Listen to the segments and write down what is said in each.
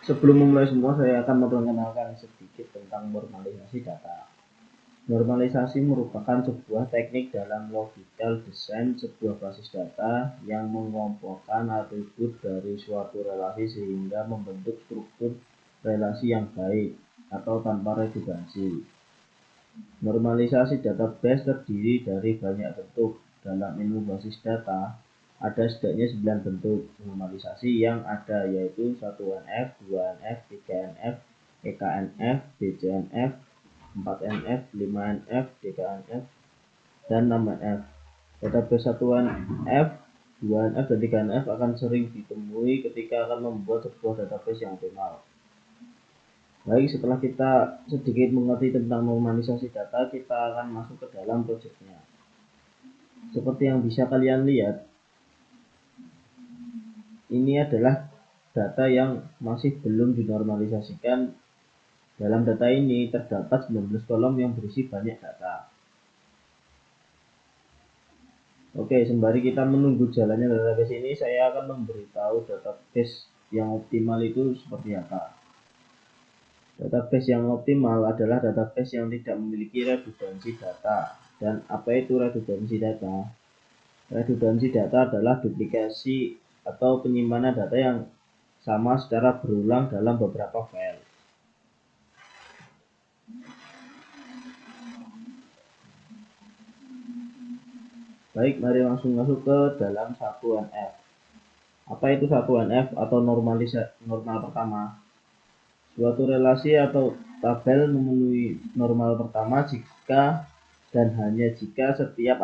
Sebelum memulai semua, saya akan memperkenalkan sedikit tentang normalisasi data. Normalisasi merupakan sebuah teknik dalam logical design sebuah basis data yang mengelompokkan atribut dari suatu relasi sehingga membentuk struktur relasi yang baik atau tanpa redundansi. Normalisasi database terdiri dari banyak bentuk. Dalam ilmu basis data, ada setidaknya 9 bentuk normalisasi yang ada, yaitu 1NF, 2NF, 3NF, EKNF, BCNF, 4NF, 5NF, DKNF, dan 6NF. Database 1NF, 2NF, dan 3NF akan sering ditemui ketika akan membuat sebuah database yang optimal. Baik, setelah kita sedikit mengerti tentang normalisasi data, kita akan masuk ke dalam proyeknya. Seperti yang bisa kalian lihat, ini adalah data yang masih belum dinormalisasikan. Dalam data ini terdapat 19 kolom yang berisi banyak data. Oke, sembari kita menunggu jalannya database ini, saya akan memberitahu database yang optimal itu seperti apa. Database yang optimal adalah database yang tidak memiliki redundansi data. Dan apa itu redundansi data? Redundansi data adalah duplikasi atau penyimpanan data yang sama secara berulang dalam beberapa file. Baik, mari langsung masuk ke dalam 1NF. Apa itu 1NF atau normal pertama? Suatu relasi atau tabel memenuhi normal pertama jika dan hanya jika setiap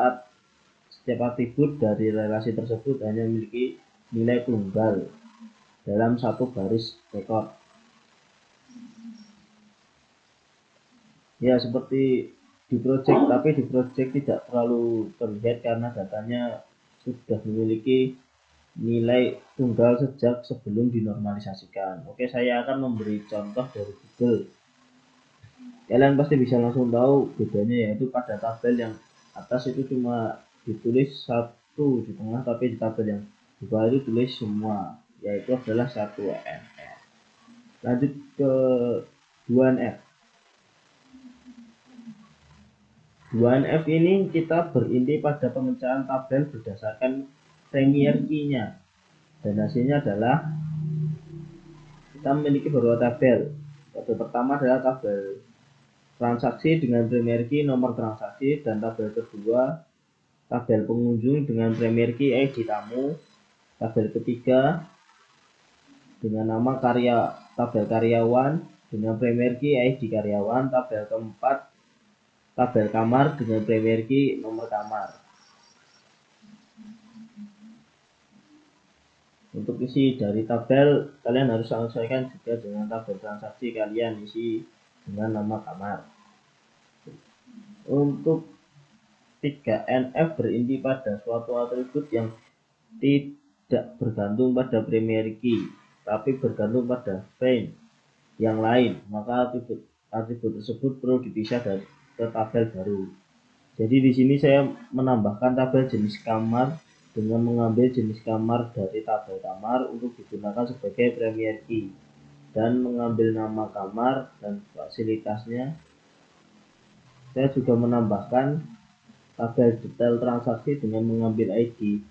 atribut dari relasi tersebut hanya memiliki nilai tunggal dalam satu baris rekor. Ya, seperti di project, tapi di project tidak terlalu terlihat karena datanya sudah memiliki nilai tunggal sejak sebelum dinormalisasikan. Oke, saya akan memberi contoh dari Google. Kalian pasti bisa langsung tahu bedanya, yaitu pada tabel yang atas itu cuma ditulis satu di tengah, tapi di tabel yang di bawah itu tulis semua, yaitu adalah 1NF. Lanjut ke 2NF. 2NF ini kita berinti pada pemecahan tabel berdasarkan premier key-nya, dan hasilnya adalah kita memiliki beberapa tabel. Tabel pertama adalah tabel transaksi dengan premier key nomor transaksi, dan tabel kedua tabel pengunjung dengan premier key ID tamu, tabel ketiga dengan nama tabel karyawan dengan premier key ID karyawan, tabel keempat tabel kamar dengan premier key nomor kamar. Untuk isi dari tabel, kalian harus sesuaikan juga dengan tabel transaksi, kalian isi dengan nama kamar. Untuk 3NF berinti pada suatu atribut yang tidak bergantung pada primary key, tapi bergantung pada frame yang lain, maka atribut tersebut perlu dipisah dari ke tabel baru. Jadi di sini saya menambahkan tabel jenis kamar dengan mengambil jenis kamar dari tabel kamar untuk digunakan sebagai premier key, dan mengambil nama kamar dan fasilitasnya. Saya juga menambahkan tabel detail transaksi dengan mengambil ID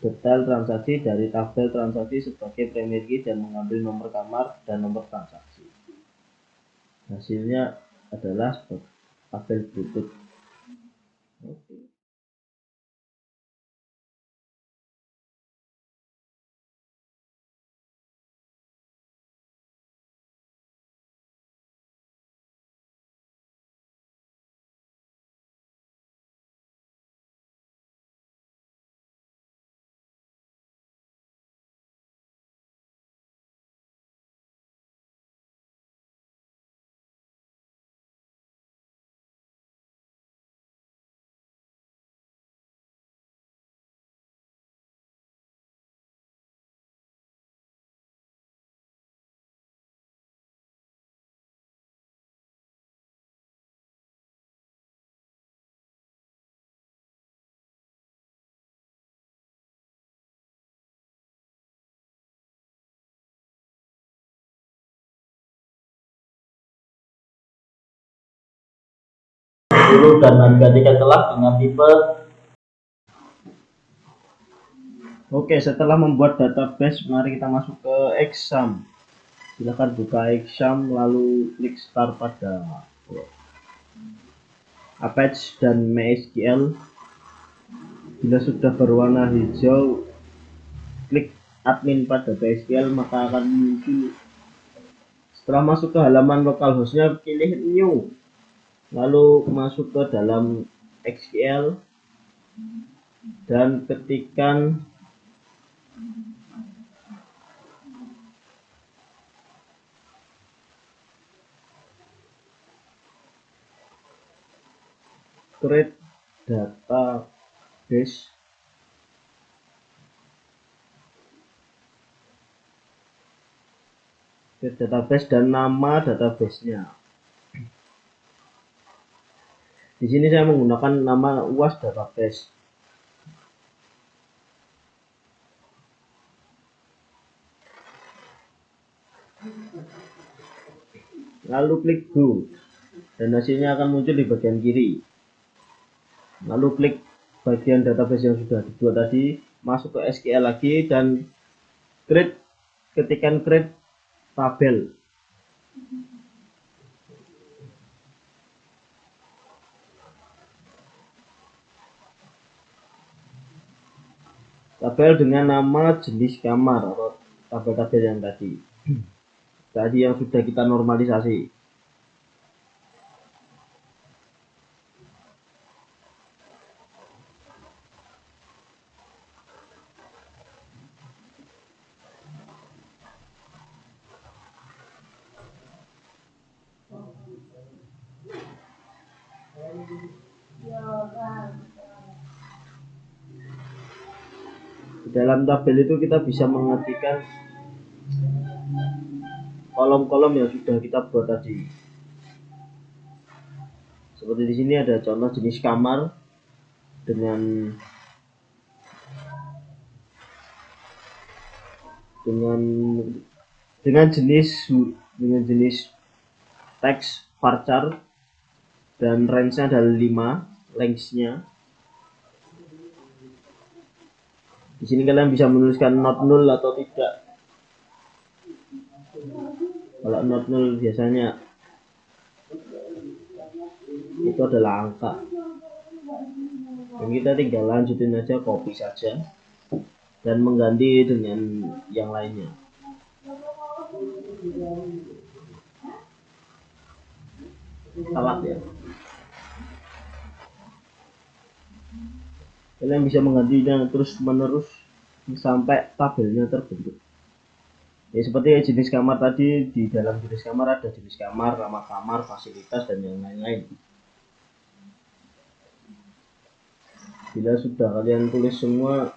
detail transaksi dari tabel transaksi sebagai premier key dan mengambil nomor kamar dan nomor transaksi. Hasilnya adalah tabel berikut. Oke. dulu dan harga tiket telah dengan tipe. Oke, setelah membuat database, mari kita masuk ke exam. Silahkan buka exam lalu klik start pada Apache dan MySQL. Bila sudah berwarna hijau, klik admin pada MySQL, maka akan muncul. Setelah masuk ke halaman localhostnya, pilih new, lalu masuk ke dalam SQL dan ketikkan create database dan nama databasenya. Di sini saya menggunakan nama UAS database. Lalu klik go dan hasilnya akan muncul di bagian kiri. Lalu klik bagian database yang sudah dibuat tadi, masuk ke SQL lagi dan ketikkan create tabel. Tabel dengan nama jenis kamar atau tabel-tabel yang tadi yang sudah kita normalisasi. Di dalam tabel itu kita bisa mengetikkan kolom-kolom yang sudah kita buat tadi. Seperti di sini ada contoh jenis kamar dengan jenis teks varchar dan range-nya ada 5 length-nya. Di sini kalian bisa menuliskan not null atau tidak. Kalau not null biasanya itu adalah angka. Dan kita tinggal lanjutin aja, copy saja dan mengganti dengan yang lainnya. Salah ya. Kalian bisa menggantinya terus menerus sampai tabelnya terbentuk. Ya seperti jenis kamar tadi, di dalam jenis kamar ada jenis kamar, nama kamar, fasilitas dan yang lain-lain. Bila sudah kalian tulis semua,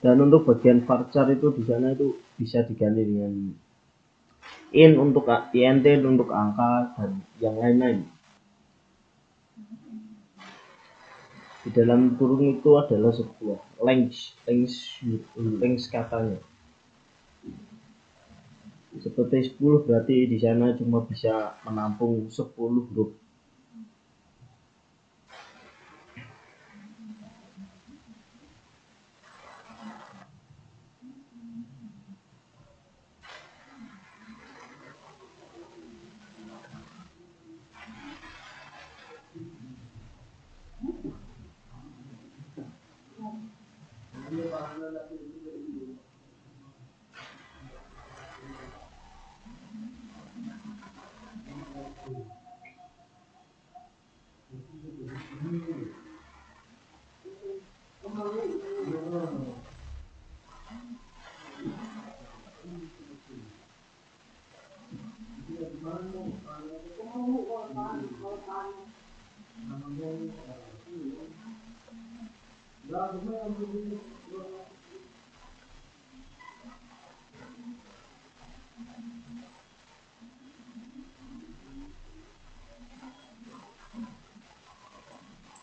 dan untuk bagian varchar itu di sana itu bisa diganti dengan int untuk int untuk angka dan yang lain-lain. Di dalam kurung itu adalah sebuah length katanya. Seperti 10 berarti di sana cuma bisa menampung 10 huruf.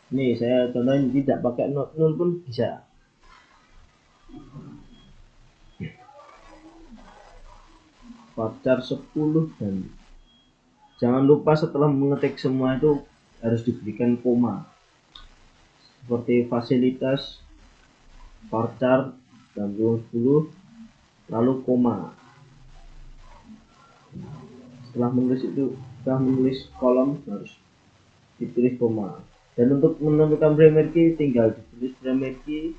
Nih saya contohin tidak pakai nol pun bisa. Varchar 10 dan jangan lupa setelah mengetik semua itu harus diberikan koma. Seperti fasilitas varchar dan 10 lalu koma. Setelah menulis kolom harus ditulis koma. Dan untuk menentukan primary key tinggal ditulis primary key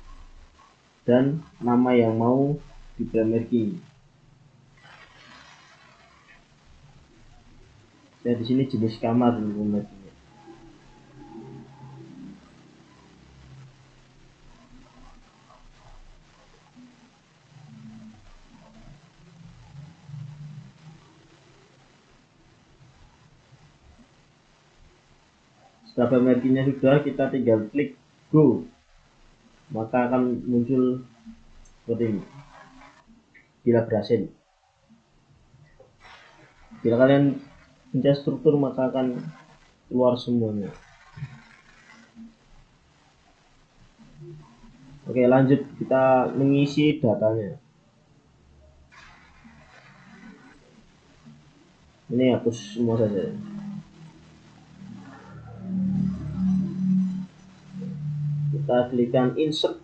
dan nama yang mau di primary key. Saya di sini jenis kamar primary key. Setelah primary key-nya sudah, kita tinggal klik go, maka akan muncul seperti ini. Bila berhasil, bila kalian pencet struktur maka akan keluar semuanya. Oke, lanjut kita mengisi datanya. Ini hapus semua saja. Kita klikkan insert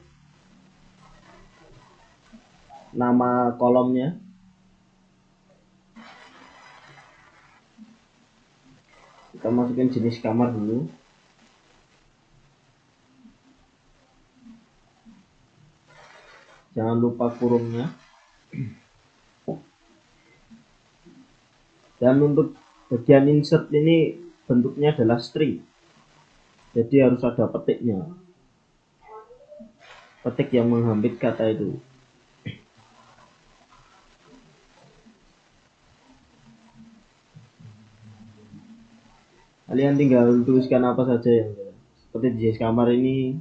nama kolomnya. Kita masukin jenis kamar dulu. Jangan lupa kurungnya. Dan untuk bagian insert ini bentuknya adalah string. Jadi harus ada petiknya. Petik yang menghambit kata itu. Kalian tinggal tuliskan apa saja yang seperti di jenis kamar ini.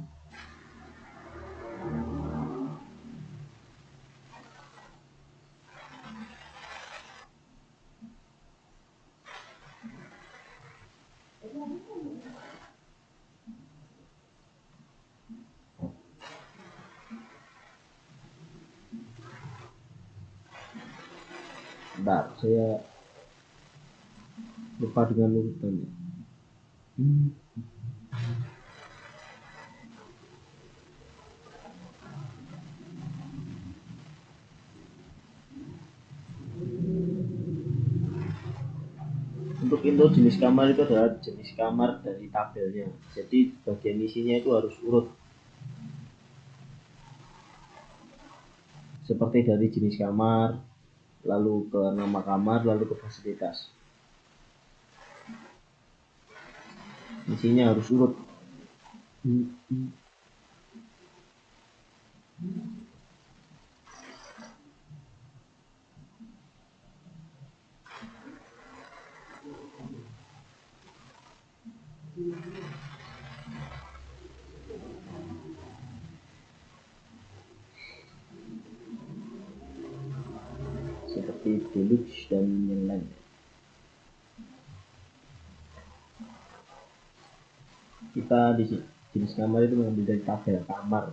Bentar, saya lupa dengan urutannya. Untuk info jenis kamar itu adalah jenis kamar dari tabelnya. Jadi bagian isinya itu harus urut. Seperti dari jenis kamar, lalu ke nama kamar, lalu ke fasilitas. Isinya harus urut. Seperti deluxe dan yang lain. Kita di jenis kamar itu mengambil dari tabel kamar.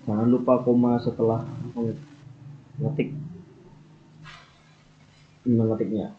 Jangan lupa koma setelah mengetiknya.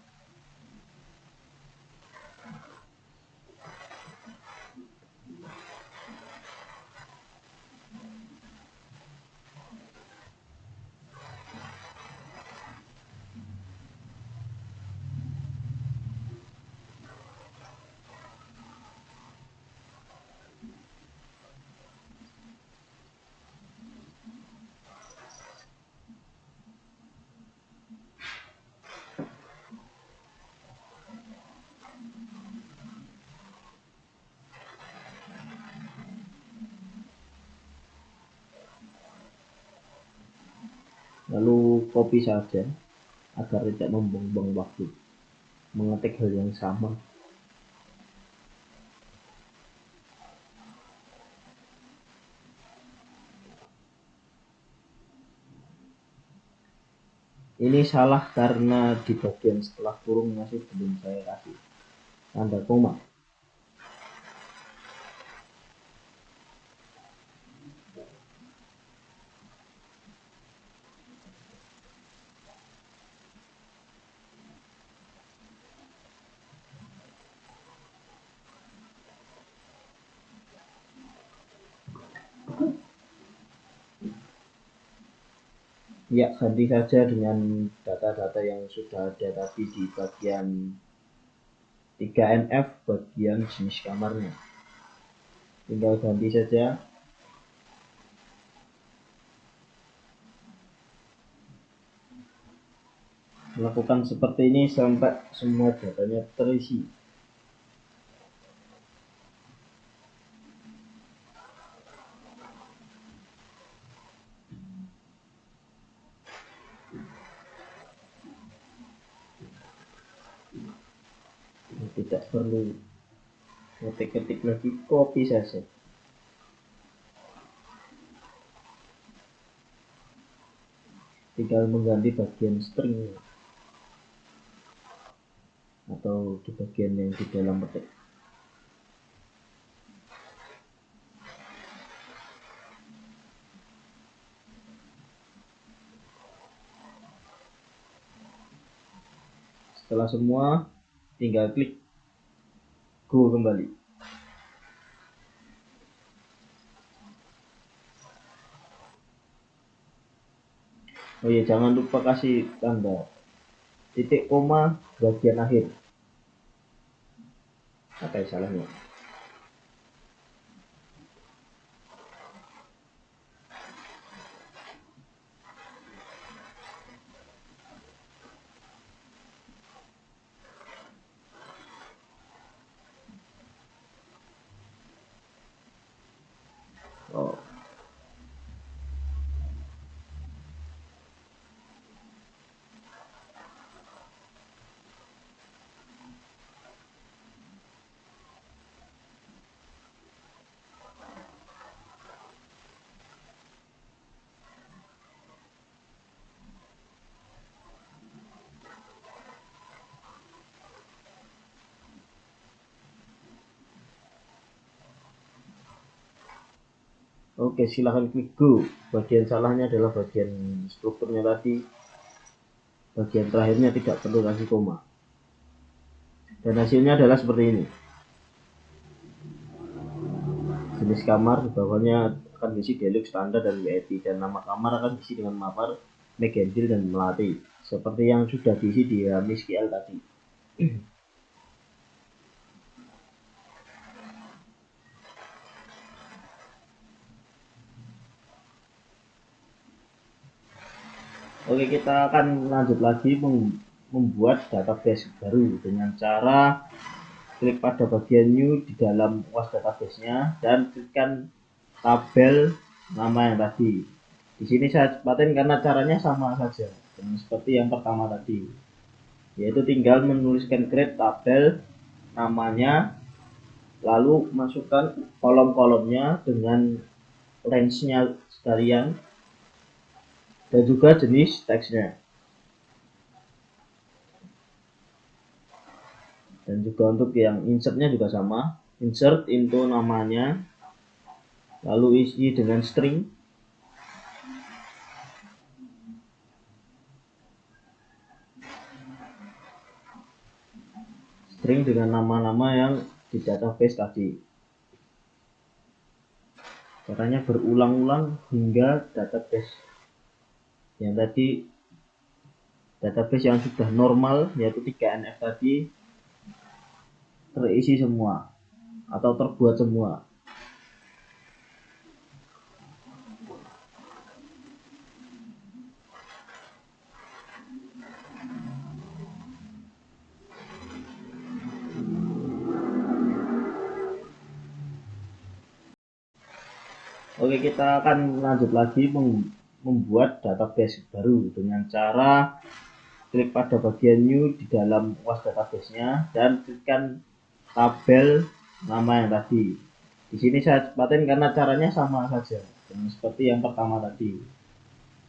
lalu copy saja agar tidak membuang-buang waktu mengetik hal yang sama. Ini salah karena di bagian setelah kurung masih belum saya kasih tanda koma. Ya, ganti saja dengan data-data yang sudah ada tadi di bagian 3NF bagian jenis kamarnya. Tinggal ganti saja. Lakukan seperti ini sampai semua datanya terisi. Tidak perlu ketik-ketik lagi, copy saja. Tinggal mengganti bagian string atau di bagian yang di dalam petik. Setelah semua, tinggal klik go kembali. Oh iya, jangan lupa kasih tanda titik koma bagian akhir. Apa yang salahnya? Oh. Oke, silahkan klik go. Bagian salahnya adalah bagian strukturnya tadi. Bagian terakhirnya tidak perlu kasih koma. Dan hasilnya adalah seperti ini. Jenis kamar di bawahnya akan diisi deluxe, standar, dan VIP. Dan nama kamar akan diisi dengan mapar, Megentil, dan Melati. Seperti yang sudah diisi di MISQL tadi. Oke, kita akan lanjut lagi membuat database baru dengan cara klik pada bagian new di dalam UAS database-nya dan klikkan tabel nama yang tadi. Di sini saya cepatin karena caranya sama saja dengan seperti yang pertama tadi, yaitu tinggal menuliskan create tabel namanya, lalu masukkan kolom-kolomnya dengan range-nya sekalian dan juga jenis teksnya. Dan juga untuk yang insertnya juga sama, insert into namanya, lalu isi dengan string, dengan nama-nama yang di database tadi. Caranya berulang-ulang hingga database yang tadi, database yang sudah normal yaitu 3NF tadi terisi semua atau terbuat semua. Oke, kita akan lanjut lagi membuat database baru dengan cara klik pada bagian new di dalam UAS database-nya dan klikkan tabel nama yang tadi. Di sini saya cepatin karena caranya sama saja seperti yang pertama tadi,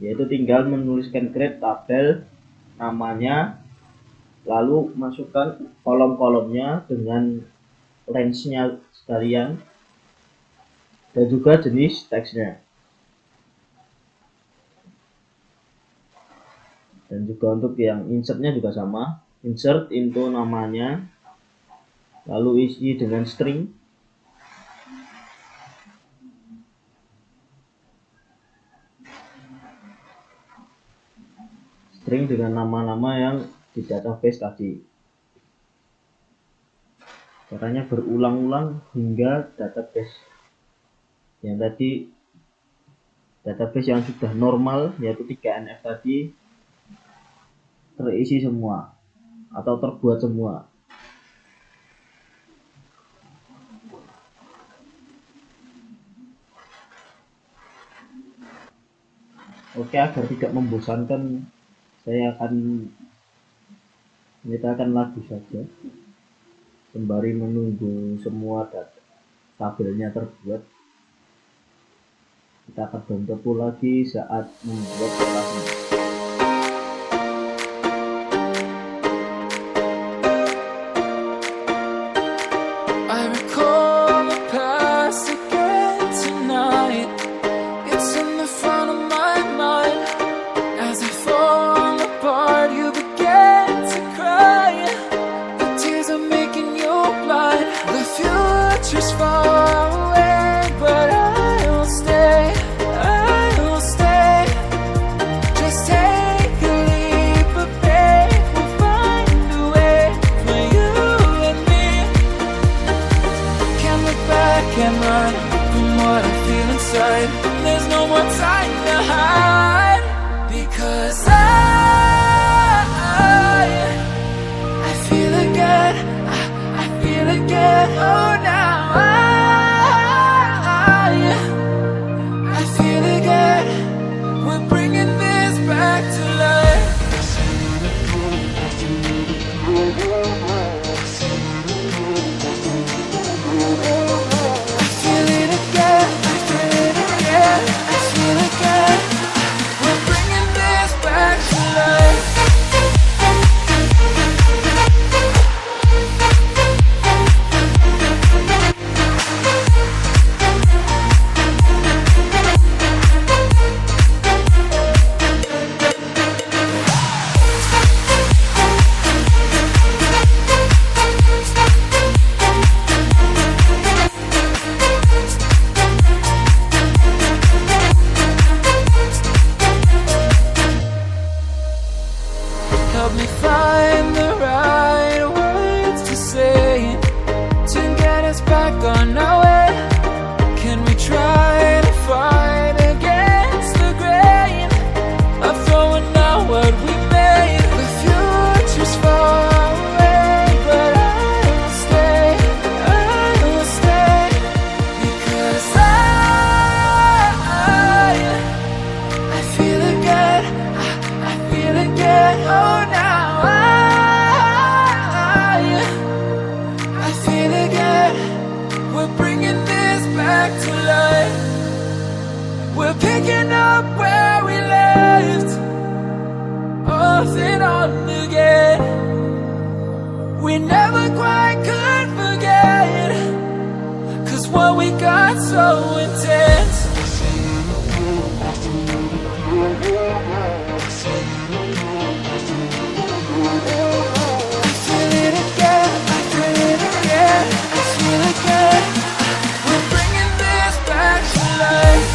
yaitu tinggal menuliskan create tabel namanya, lalu masukkan kolom-kolomnya dengan range-nya sekalian dan juga jenis teksnya. Dan juga untuk yang insertnya juga sama, insert into namanya, lalu isi dengan string, dengan nama-nama yang di database tadi. Caranya berulang-ulang hingga database yang tadi, database yang sudah normal yaitu 3NF tadi terisi semua atau terbuat semua. Oke, agar tidak membosankan, saya akan menyediakan lagu saja sembari menunggu semua tabelnya terbuat. Kita akan bertemu lagi saat membuat kelasnya. There's no more time to hide, because I feel again, I feel again. Oh, now I feel again. We're bringing this back to life. Help me find the right words to say to get us back on our way. Can we try to fight against the grain of throwing out what we made? The future's far away, but I will stay, because I feel again, I feel again. Oh, we're picking up where we left off and on again. We never quite could forget, 'cause what we got so intense. I feel it again, I feel it again, I feel it again. We're bringing this back to life.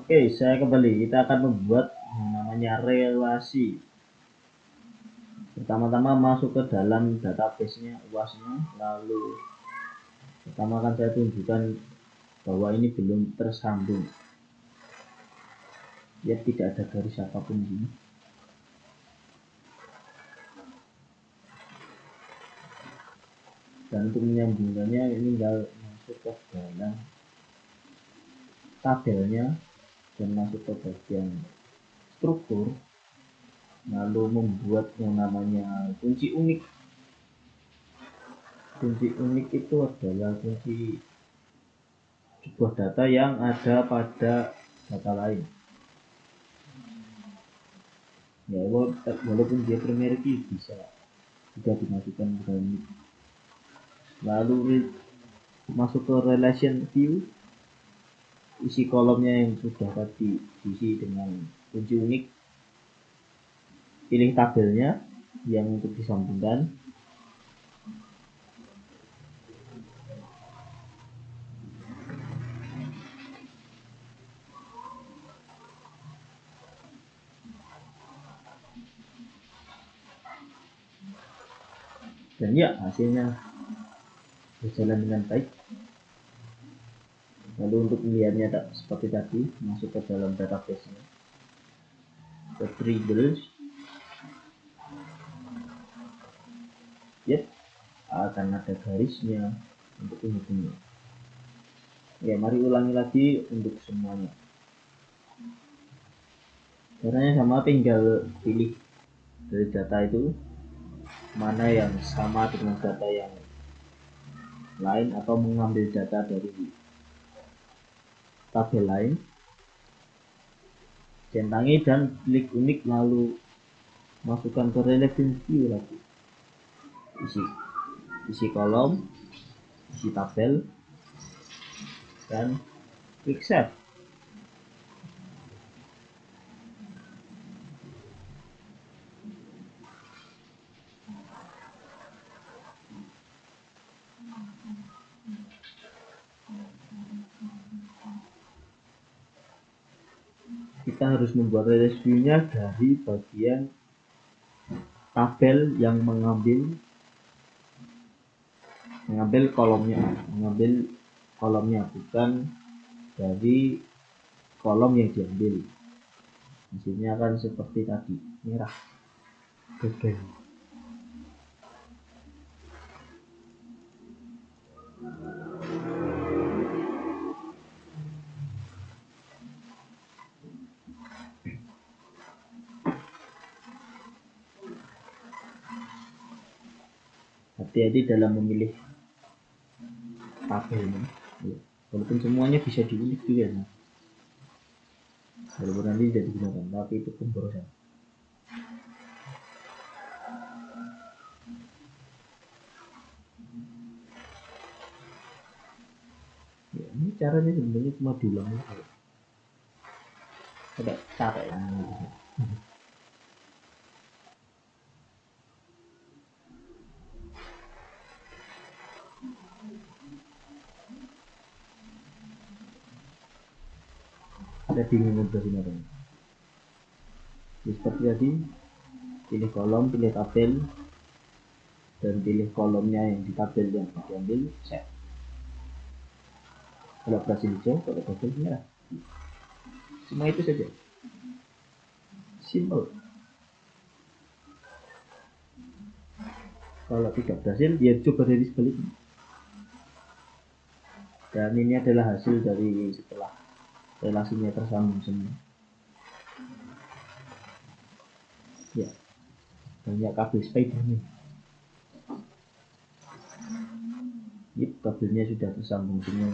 Oke, saya kembali. Kita akan membuat yang namanya relasi. Pertama-tama masuk ke dalam database-nya, UAS-nya, lalu pertama akan saya tunjukkan bahwa ini belum tersambung. Ya, tidak ada garis apapun di sini. Dan untuk menyambungkannya ini tinggal masuk ke dalam tabelnya dan masuk ke bagian struktur, lalu membuat yang namanya kunci unik. Kunci unik itu adalah kunci sebuah data yang ada pada data lain. Ya, walaupun dia primary key bisa juga dimasukkan ke dalam ini. Lalu masuk ke relation view, isi kolomnya yang sudah tadi diisi dengan kunci unik, pilih tabelnya yang untuk disambungkan, dan ya, hasilnya berjalan dengan baik. Lalu untuk melihatnya seperti tadi, masuk ke dalam database-nya, ke tables, akan ada garisnya untuk ini. Ya, mari ulangi lagi untuk semuanya. Caranya sama, tinggal pilih dari data itu mana yang sama dengan data yang lain atau mengambil data dari tabel lain, centangi dan klik unik, lalu masukkan ke relation view lagi, isi kolom, isi tabel, dan klik save. Kita harus membuat relation view-nya dari bagian tabel yang mengambil kolomnya, bukan dari kolom yang diambil. Hasilnya akan seperti tadi, merah gagal. Hati-hati dalam memilih tabelnya, walaupun semuanya bisa diulik juga ya, walaupun nanti tidak digunakan, tapi itu pemborosan. Ya, ini caranya sebenarnya cuma diulang aja. Tidak capek ya. Ada bingung dari mana? Seperti tadi, pilih kolom, pilih tabel, dan pilih kolomnya yang di tabel yang diambil, set. Kalau berhasil hijau, kalau gagal merah. Semua itu saja, simple. Kalau tidak berhasil, ya coba dari sebaliknya. Dan ini adalah hasil dari setelah relasinya tersambung semua. Ya, banyak kabel spidernya. Yep, kabelnya sudah tersambung semua.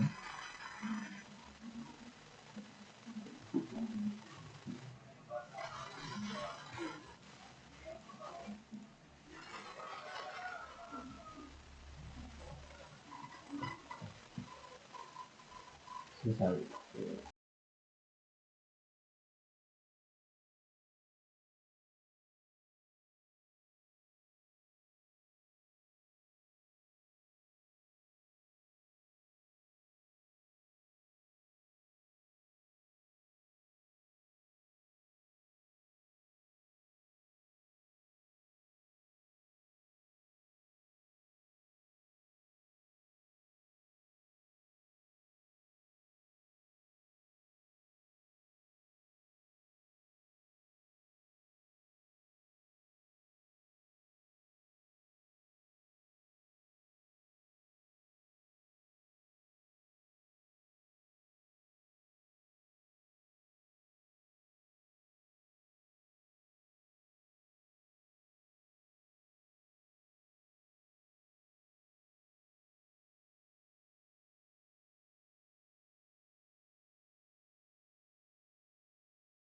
Selesai.